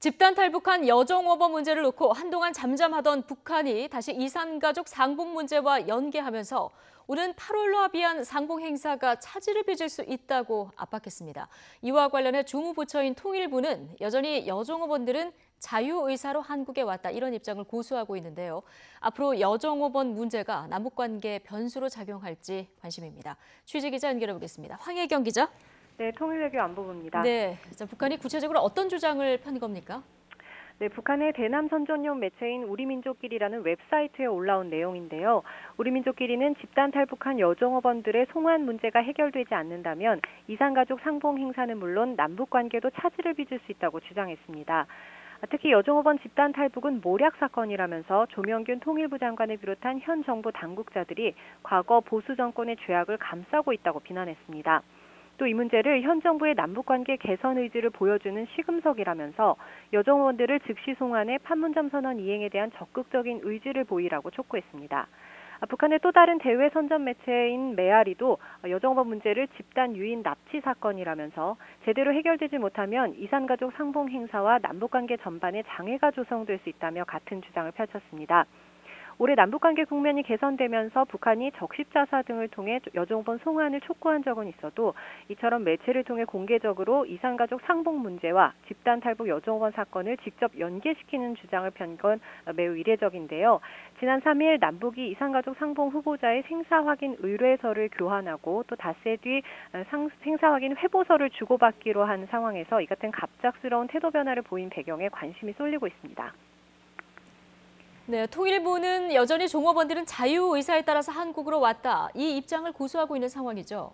집단 탈북한 여종업원 문제를 놓고 한동안 잠잠하던 북한이 다시 이산가족 상봉 문제와 연계하면서 오는 8월로 합의한 상봉 행사가 차질을 빚을 수 있다고 압박했습니다. 이와 관련해 주무부처인 통일부는 여전히 여종업원들은 자유의사로 한국에 왔다 이런 입장을 고수하고 있는데요. 앞으로 여종업원 문제가 남북관계 변수로 작용할지 관심입니다. 취재기자 연결해 보겠습니다. 황혜경 기자. 네, 통일외교 안보부입니다. 네, 자, 북한이 구체적으로 어떤 주장을 편 겁니까? 네, 북한의 대남 선전용 매체인 우리민족끼리라는 웹사이트에 올라온 내용인데요. 우리민족끼리는 집단 탈북한 여종업원들의 송환 문제가 해결되지 않는다면 이산가족 상봉 행사는 물론 남북 관계도 차질을 빚을 수 있다고 주장했습니다. 특히 여종업원 집단 탈북은 모략 사건이라면서 조명균 통일부 장관을 비롯한 현 정부 당국자들이 과거 보수 정권의 죄악을 감싸고 있다고 비난했습니다. 또 이 문제를 현 정부의 남북관계 개선 의지를 보여주는 시금석이라면서 여종업원들을 즉시 송환해 판문점 선언 이행에 대한 적극적인 의지를 보이라고 촉구했습니다. 북한의 또 다른 대외 선전 매체인 메아리도 여종업원 문제를 집단 유인 납치 사건이라면서 제대로 해결되지 못하면 이산가족 상봉 행사와 남북관계 전반에 장애가 조성될 수 있다며 같은 주장을 펼쳤습니다. 올해 남북관계 국면이 개선되면서 북한이 적십자사 등을 통해 여종업원 송환을 촉구한 적은 있어도 이처럼 매체를 통해 공개적으로 이산가족 상봉 문제와 집단 탈북 여종업원 사건을 직접 연계시키는 주장을 편 건 매우 이례적인데요. 지난 3일 남북이 이산가족 상봉 후보자의 생사 확인 의뢰서를 교환하고 또 닷새 뒤 생사 확인 회보서를 주고받기로 한 상황에서 이 같은 갑작스러운 태도 변화를 보인 배경에 관심이 쏠리고 있습니다. 네, 통일부는 여전히 종업원들은 자유의사에 따라서 한국으로 왔다. 이 입장을 고수하고 있는 상황이죠.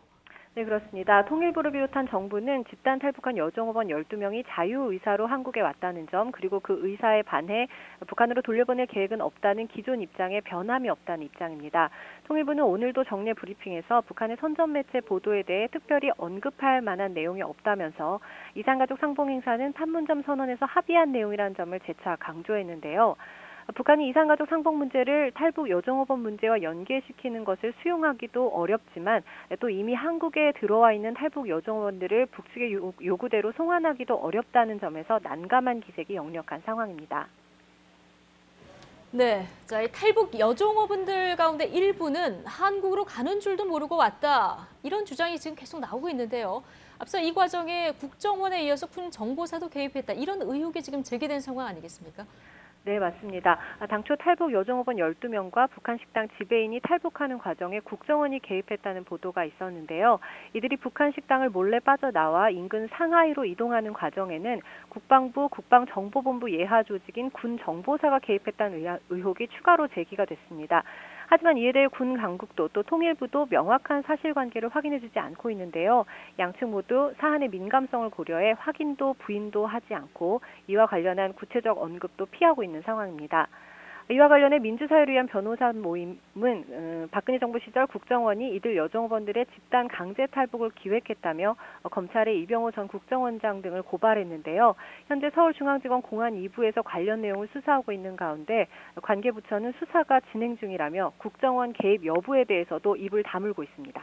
네, 그렇습니다. 통일부를 비롯한 정부는 집단 탈북한 여종업원 12명이 자유의사로 한국에 왔다는 점, 그리고 그 의사에 반해 북한으로 돌려보낼 계획은 없다는 기존 입장에 변함이 없다는 입장입니다. 통일부는 오늘도 정례 브리핑에서 북한의 선전 매체 보도에 대해 특별히 언급할 만한 내용이 없다면서 이산가족 상봉 행사는 판문점 선언에서 합의한 내용이라는 점을 재차 강조했는데요. 북한이 이산가족 상봉 문제를 탈북 여종업원 문제와 연계시키는 것을 수용하기도 어렵지만 또 이미 한국에 들어와 있는 탈북 여종업원들을 북측의 요구대로 송환하기도 어렵다는 점에서 난감한 기색이 역력한 상황입니다. 네, 자, 이 탈북 여종업원들 가운데 일부는 한국으로 가는 줄도 모르고 왔다. 이런 주장이 지금 계속 나오고 있는데요. 앞서 이 과정에 국정원에 이어서 군 정보사도 개입했다. 이런 의혹이 지금 제기된 상황 아니겠습니까? 네, 맞습니다. 당초 탈북 여종업원 12명과 북한 식당 지배인이 탈북하는 과정에 국정원이 개입했다는 보도가 있었는데요. 이들이 북한 식당을 몰래 빠져나와 인근 상하이로 이동하는 과정에는 국방부 국방정보본부 예하 조직인 군 정보사가 개입했다는 의혹이 추가로 제기가 됐습니다. 하지만 이에 대해 군 당국도 또 통일부도 명확한 사실관계를 확인해주지 않고 있는데요. 양측 모두 사안의 민감성을 고려해 확인도 부인도 하지 않고 이와 관련한 구체적 언급도 피하고 있는 상황입니다. 이와 관련해 민주사회를 위한 변호사 모임은 박근혜 정부 시절 국정원이 이들 여종업원들의 집단 강제 탈북을 기획했다며 검찰에 이병호 전 국정원장 등을 고발했는데요. 현재 서울중앙지검 공안 2부에서 관련 내용을 수사하고 있는 가운데 관계부처는 수사가 진행 중이라며 국정원 개입 여부에 대해서도 입을 다물고 있습니다.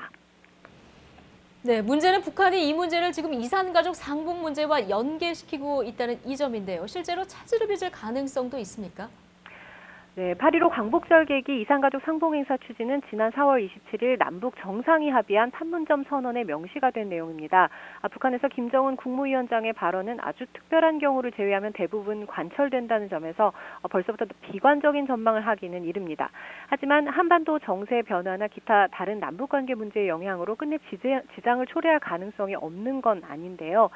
네, 문제는 북한이 이 문제를 지금 이산가족 상봉 문제와 연계시키고 있다는 이 점인데요. 실제로 차질을 빚을 가능성도 있습니까? 네, 8.15 광복절 계기 이산가족 상봉 행사 추진은 지난 4월 27일 남북 정상이 합의한 판문점 선언에 명시가 된 내용입니다. 북한에서 김정은 국무위원장의 발언은 아주 특별한 경우를 제외하면 대부분 관철된다는 점에서 벌써부터 비관적인 전망을 하기는 이릅니다. 하지만 한반도 정세 변화나 기타 다른 남북관계 문제의 영향으로 끝내 지장을 초래할 가능성이 없는 건 아닌데요.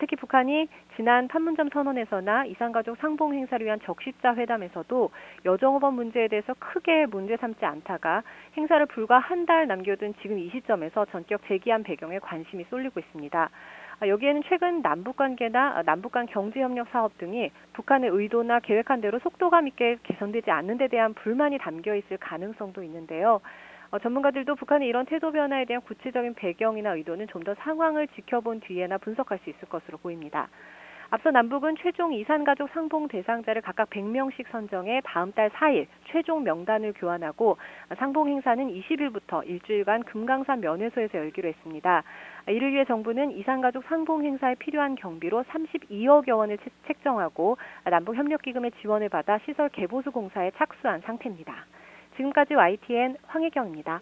특히 북한이 지난 판문점 선언에서나 이산가족 상봉 행사를 위한 적십자 회담에서도 여종업원 문제에 대해서 크게 문제 삼지 않다가 행사를 불과 한 달 남겨둔 지금 이 시점에서 전격 제기한 배경에 관심이 쏠리고 있습니다. 여기에는 최근 남북관계나 남북간 경제협력 사업 등이 북한의 의도나 계획한 대로 속도감 있게 개선되지 않는 데 대한 불만이 담겨 있을 가능성도 있는데요. 전문가들도 북한의 이런 태도 변화에 대한 구체적인 배경이나 의도는 좀 더 상황을 지켜본 뒤에나 분석할 수 있을 것으로 보입니다. 앞서 남북은 최종 이산가족 상봉 대상자를 각각 100명씩 선정해 다음 달 4일 최종 명단을 교환하고 상봉 행사는 20일부터 일주일간 금강산 면회소에서 열기로 했습니다. 이를 위해 정부는 이산가족 상봉 행사에 필요한 경비로 32억여 원을 책정하고 남북협력기금의 지원을 받아 시설 개보수 공사에 착수한 상태입니다. 지금까지 YTN 황혜경입니다.